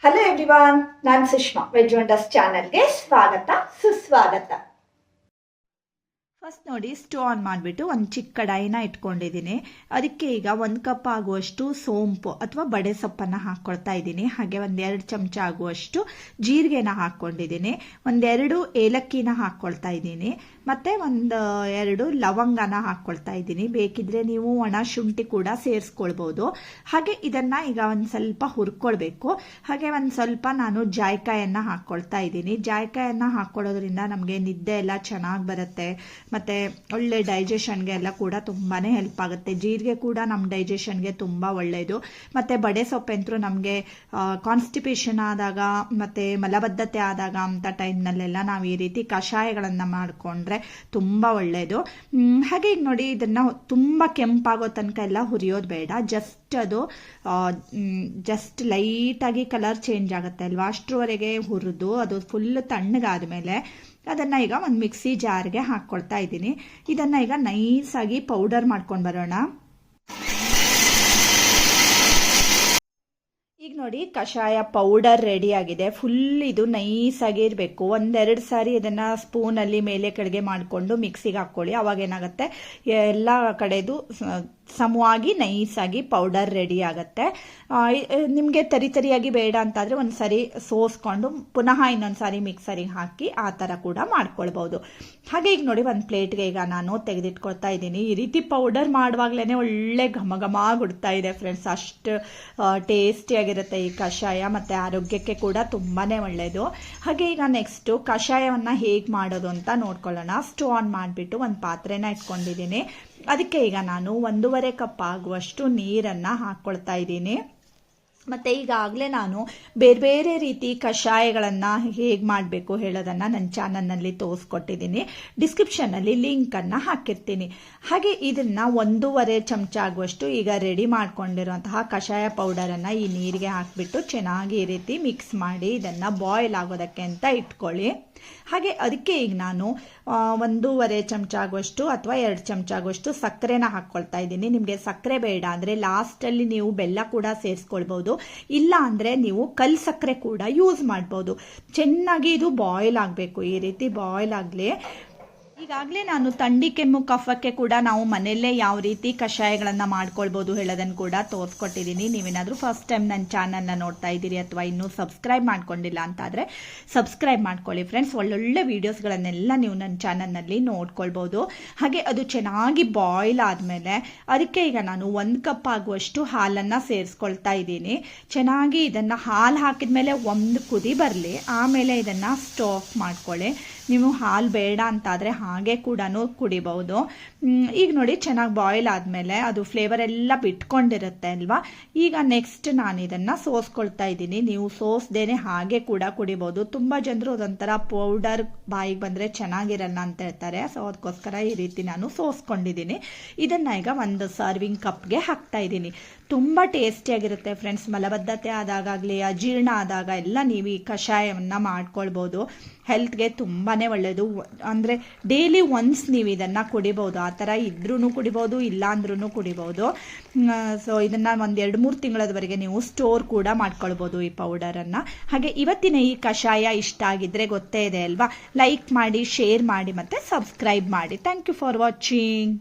Hello everyone, ನಾನು Sushma. Veg wonders ಚಾನಲ್ಗೆ ಸ್ವಾಗತ ಸುಸ್ವಾಗತ. ಫಸ್ಟ್ ನೋಡಿ, ಸ್ಟವ್ ಆನ್ ಮಾಡಿಬಿಟ್ಟು ಒಂದು ಚಿಕ್ಕ ಕಡಾಯಿನ ಇಟ್ಕೊಂಡಿದ್ದೀನಿ. ಅದಕ್ಕೆ ಈಗ 1 ಕಪ್ ಆಗುವಷ್ಟು ಸೋಂಪು ಅಥವಾ ಬಡೆ ಸೊಪ್ಪನ್ನು ಹಾಕ್ಕೊಳ್ತಾ ಇದ್ದೀನಿ. ಹಾಗೆ 1-2 ಚಮಚ ಆಗುವಷ್ಟು ಜೀರಿಗೆನ ಹಾಕ್ಕೊಂಡಿದ್ದೀನಿ. 1-2 ಏಲಕ್ಕಿನ ಹಾಕ್ಕೊಳ್ತಾ ಇದ್ದೀನಿ. ಮತ್ತು 1-2 ಲವಂಗನ ಹಾಕ್ಕೊಳ್ತಾ ಇದ್ದೀನಿ. ಬೇಕಿದ್ರೆ ನೀವು ಒಣ ಶುಂಠಿ ಕೂಡ ಸೇರಿಸ್ಕೊಳ್ಬೋದು. ಹಾಗೆ ಇದನ್ನು ಈಗ ಒಂದು ಸ್ವಲ್ಪ ಹುರ್ಕೊಳ್ಬೇಕು. ಹಾಗೆ ಒಂದು ಸ್ವಲ್ಪ ನಾನು ಜಾಯ್ಕಾಯನ್ನು ಹಾಕ್ಕೊಳ್ತಾ ಇದ್ದೀನಿ. ಜಾಯ್ಕಾಯನ್ನು ಹಾಕ್ಕೊಳ್ಳೋದ್ರಿಂದ ನಮಗೆ ನಿದ್ದೆ ಎಲ್ಲ ಚೆನ್ನಾಗಿ ಬರುತ್ತೆ. ಮತ್ತು ಒಳ್ಳೆ ಡೈಜೆಷನ್ಗೆ ಎಲ್ಲ ಕೂಡ ತುಂಬಾ ಹೆಲ್ಪ್ ಆಗುತ್ತೆ. ಜೀರಿಗೆ ಕೂಡ ನಮ್ಮ ಡೈಜೆಷನ್ಗೆ ತುಂಬ ಒಳ್ಳೆಯದು. ಮತ್ತು ಬಡೆ ಸೊಪ್ಪಂತರೂ ನಮಗೆ ಕಾನ್ಸ್ಟಿಪೇಷನ್ ಆದಾಗ ಮತ್ತು ಮಲಬದ್ಧತೆ ಆದಾಗ ಅಂಥ ಟೈಮ್ನಲ್ಲೆಲ್ಲ ನಾವು ಈ ರೀತಿ ಕಷಾಯಗಳನ್ನು ಮಾಡಿಕೊಂಡ್ರೆ ತುಂಬ ಒಳ್ಳೆಯದು. ಹಾಗೆ ಈಗ ನೋಡಿ, ಇದನ್ನು ತುಂಬ ಕೆಂಪಾಗೋ ತನಕ ಎಲ್ಲ ಹುರಿಯೋದು ಬೇಡ. ಅದು ಜಸ್ಟ್ ಲೈಟಾಗಿ ಕಲರ್ ಚೇಂಜ್ ಆಗುತ್ತೆ ಅಲ್ವಾ, ಅಷ್ಟರವರೆಗೆ ಹುರಿದು ಅದು ಫುಲ್ ತಣ್ಣಗಾದ್ಮೇಲೆ ಅದನ್ನು ಈಗ ಒಂದು ಮಿಕ್ಸಿ ಜಾರ್ಗೆ ಹಾಕ್ಕೊಳ್ತಾ ಇದ್ದೀನಿ. ಇದನ್ನು ಈಗ ನೈಸಾಗಿ ಪೌಡರ್ ಮಾಡ್ಕೊಂಡು ಬರೋಣ. ಈಗ ನೋಡಿ, ಕಷಾಯ ಪೌಡರ್ ರೆಡಿ ಆಗಿದೆ. ಫುಲ್ ಇದು ನೈಸಾಗಿ ಇರಬೇಕು. 1-2 ಸಾರಿ ಇದನ್ನು ಸ್ಪೂನಲ್ಲಿ ಮೇಲೆ ಕೆಳಗೆ ಮಾಡಿಕೊಂಡು ಮಿಕ್ಸಿಗೆ ಹಾಕ್ಕೊಳ್ಳಿ. ಅವಾಗ ಏನಾಗುತ್ತೆ, ಎಲ್ಲ ಕಡೆದು ಸಮವಾಗಿ ನೈಸಾಗಿ ಪೌಡರ್ ರೆಡಿ ಆಗುತ್ತೆ. ನಿಮಗೆ ತರಿಯಾಗಿ ಬೇಡ ಅಂತಾದರೆ ಒಂದು ಸಾರಿ ಸೋಸ್ಕೊಂಡು ಪುನಃ ಇನ್ನೊಂದು ಸಾರಿ ಮಿಕ್ಸರಿಗೆ ಹಾಕಿ ಆ ಥರ ಕೂಡ ಮಾಡ್ಕೊಳ್ಬೋದು. ಹಾಗೆ ಈಗ ನೋಡಿ, ಒಂದು ಪ್ಲೇಟ್ಗೆ ಈಗ ನಾನು ತೆಗೆದಿಟ್ಕೊಳ್ತಾ ಇದ್ದೀನಿ. ಈ ರೀತಿ ಪೌಡರ್ ಮಾಡುವಾಗಲೇ ಒಳ್ಳೆ ಘಮ ಘಮ ಗುಡ್ತಾ ಇದೆ ಫ್ರೆಂಡ್ಸ್. ಅಷ್ಟು ಟೇಸ್ಟಿಯಾಗಿರುತ್ತೆ ಈ ಕಷಾಯ, ಮತ್ತು ಆರೋಗ್ಯಕ್ಕೆ ಕೂಡ ತುಂಬಾ ಒಳ್ಳೆಯದು. ಹಾಗೆ ಈಗ ನೆಕ್ಸ್ಟು ಕಷಾಯವನ್ನು ಹೇಗೆ ಮಾಡೋದು ಅಂತ ನೋಡ್ಕೊಳ್ಳೋಣ. ಸ್ಟವ್ ಆನ್ ಮಾಡಿಬಿಟ್ಟು ಒಂದು ಪಾತ್ರೆನ ಇಟ್ಕೊಂಡಿದ್ದೀನಿ. ಅದಕ್ಕೆ ಈಗ ನಾನು 1.5 ಕಪ್ ಆಗುವಷ್ಟು ನೀರನ್ನು ಹಾಕ್ಕೊಳ್ತಾ ಇದ್ದೀನಿ. ಮತ್ತು ಈಗಾಗಲೇ ನಾನು ಬೇರೆ ಬೇರೆ ರೀತಿ ಕಷಾಯಗಳನ್ನು ಹೇಗೆ ಮಾಡಬೇಕು ಹೇಳೋದನ್ನು ನನ್ನ ಚಾನಲ್ನಲ್ಲಿ ತೋರಿಸ್ಕೊಟ್ಟಿದ್ದೀನಿ. ಡಿಸ್ಕ್ರಿಪ್ಷನ್ನಲ್ಲಿ ಲಿಂಕನ್ನು ಹಾಕಿರ್ತೀನಿ. ಹಾಗೆ ಇದನ್ನು 1.5 ಚಮಚ ಆಗುವಷ್ಟು ಈಗ ರೆಡಿ ಮಾಡ್ಕೊಂಡಿರುವಂತಹ ಕಷಾಯ ಪೌಡರನ್ನು ಈ ನೀರಿಗೆ ಹಾಕಿಬಿಟ್ಟು ಚೆನ್ನಾಗಿ ಈ ರೀತಿ ಮಿಕ್ಸ್ ಮಾಡಿ ಇದನ್ನು ಬಾಯ್ಲ್ ಆಗೋದಕ್ಕೆ ಅಂತ ಇಟ್ಕೊಳ್ಳಿ. ಹಾಗೆ ಅದಕ್ಕೆ ಈಗ ನಾನು 1.5 ಚಮಚ ಆಗುವಷ್ಟು ಅಥವಾ 2 ಚಮಚ ಆಗುವಷ್ಟು ಸಕ್ಕರೆನ ಹಾಕ್ಕೊಳ್ತಾ ಇದ್ದೀನಿ. ನಿಮಗೆ ಸಕ್ಕರೆ ಬೇಡ ಅಂದರೆ ಲಾಸ್ಟಲ್ಲಿ ನೀವು ಬೆಲ್ಲ ಕೂಡ ಸೇರಿಸ್ಕೊಳ್ಬೋದು. ಇಲ್ಲ ಅಂದರೆ ನೀವು ಕಲ್ ಸಕ್ಕರೆ ಕೂಡ ಯೂಸ್ ಮಾಡ್ಬೋದು. ಚೆನ್ನಾಗಿ ಇದು ಬಾಯ್ಲ್ ಆಗಬೇಕು. ಈ ರೀತಿ ಬಾಯ್ಲ್ ಆಗಲಿ. ಈಗಾಗಲೇ ನಾನು ಥಂಡಿ ಕೆಮ್ಮು ಕಫಕ್ಕೆ ಕೂಡ ನಾವು ಮನೆಯಲ್ಲೇ ಯಾವ ರೀತಿ ಕಷಾಯಗಳನ್ನು ಮಾಡ್ಕೊಳ್ಬೋದು ಹೇಳೋದನ್ನು ಕೂಡ ತೋರಿಸ್ಕೊಟ್ಟಿದ್ದೀನಿ. ನೀವೇನಾದರೂ ಫಸ್ಟ್ ಟೈಮ್ ನನ್ನ ಚಾನಲ್ನ ನೋಡ್ತಾ ಇದ್ದೀರಿ ಅಥವಾ ಇನ್ನೂ ಸಬ್ಸ್ಕ್ರೈಬ್ ಮಾಡ್ಕೊಂಡಿಲ್ಲ ಅಂತಾದರೆ ಸಬ್ಸ್ಕ್ರೈಬ್ ಮಾಡ್ಕೊಳ್ಳಿ ಫ್ರೆಂಡ್ಸ್. ಒಳ್ಳೊಳ್ಳೆ ವೀಡಿಯೋಸ್ಗಳನ್ನೆಲ್ಲ ನೀವು ನನ್ನ ಚಾನಲ್ನಲ್ಲಿ ನೋಡ್ಕೊಳ್ಬೋದು. ಹಾಗೆ ಅದು ಚೆನ್ನಾಗಿ ಬಾಯ್ಲ್ ಆದಮೇಲೆ ಅದಕ್ಕೆ ಈಗ ನಾನು 1 ಕಪ್ ಆಗುವಷ್ಟು ಹಾಲನ್ನು ಸೇರಿಸ್ಕೊಳ್ತಾ ಇದ್ದೀನಿ. ಚೆನ್ನಾಗಿ ಇದನ್ನು ಹಾಲು ಹಾಕಿದ ಮೇಲೆ ಒಂದು ಕುದಿ ಬರಲಿ, ಆಮೇಲೆ ಇದನ್ನು ಸ್ಟವ್ ಆಫ್ ಮಾಡ್ಕೊಳ್ಳಿ. ನೀವು ಹಾಲು ಬೇಡ ಅಂತಾದರೆ ಹಾಗೆ ಕೂಡ ಕುಡಿಬಹುದು. ಈಗ ನೋಡಿ, ಚೆನ್ನಾಗಿ ಬಾಯ್ಲ್ ಆದಮೇಲೆ ಅದು ಫ್ಲೇವರ್ ಎಲ್ಲ ಬಿಟ್ಕೊಂಡಿರುತ್ತೆ ಅಲ್ವಾ. ಈಗ ನೆಕ್ಸ್ಟ್ ನಾನು ಇದನ್ನು ಸೋಸ್ಕೊಳ್ತಾ ಇದ್ದೀನಿ. ನೀವು ಸೋಸ್ದೇನೆ ಹಾಗೆ ಕೂಡ ಕುಡಿಬಹುದು. ತುಂಬ ಜನರು ಅದೊಂಥರ ಪೌಡರ್ ಬಾಯಿಗೆ ಬಂದರೆ ಚೆನ್ನಾಗಿರಲ್ಲ ಅಂತ ಹೇಳ್ತಾರೆ. ಸೊ ಅದಕ್ಕೋಸ್ಕರ ಈ ರೀತಿ ನಾನು ಸೋಸ್ಕೊಂಡಿದ್ದೀನಿ. ಇದನ್ನು ಈಗ ಒಂದು ಸರ್ವಿಂಗ್ ಕಪ್ಗೆ ಹಾಕ್ತಾ ಇದ್ದೀನಿ. ತುಂಬ ಟೇಸ್ಟಿಯಾಗಿರುತ್ತೆ ಫ್ರೆಂಡ್ಸ್. ಮಲಬದ್ಧತೆ ಆದಾಗಲಿ ಅಜೀರ್ಣ ಆದಾಗ ಎಲ್ಲ ನೀವು ಈ ಕಷಾಯವನ್ನು ಮಾಡ್ಕೊಳ್ಬೋದು. ಹೆಲ್ತ್ಗೆ ತುಂಬಾ ಒಳ್ಳೆಯದು. ಅಂದರೆ ಡೈಲಿ ಒನ್ಸ್ ನೀವು ಇದನ್ನು ಕುಡಿಬೋದು. ಆ ಥರ ಇದ್ರೂ ಕುಡಿಬೋದು, ಇಲ್ಲ ಅಂದ್ರೂ ಕುಡಿಬೋದು. ಸೊ ಇದನ್ನು 1-2-3 ತಿಂಗಳವರೆಗೆ ನೀವು ಸ್ಟೋರ್ ಕೂಡ ಮಾಡ್ಕೊಳ್ಬೋದು ಈ ಪೌಡರನ್ನು. ಹಾಗೆ ಇವತ್ತಿನ ಈ ಕಷಾಯ ಇಷ್ಟ ಆಗಿದ್ದರೆ ಗೊತ್ತೇ ಇದೆ ಅಲ್ವಾ, ಲೈಕ್ ಮಾಡಿ, ಶೇರ್ ಮಾಡಿ ಮತ್ತು ಸಬ್ಸ್ಕ್ರೈಬ್ ಮಾಡಿ. Thank you for watching.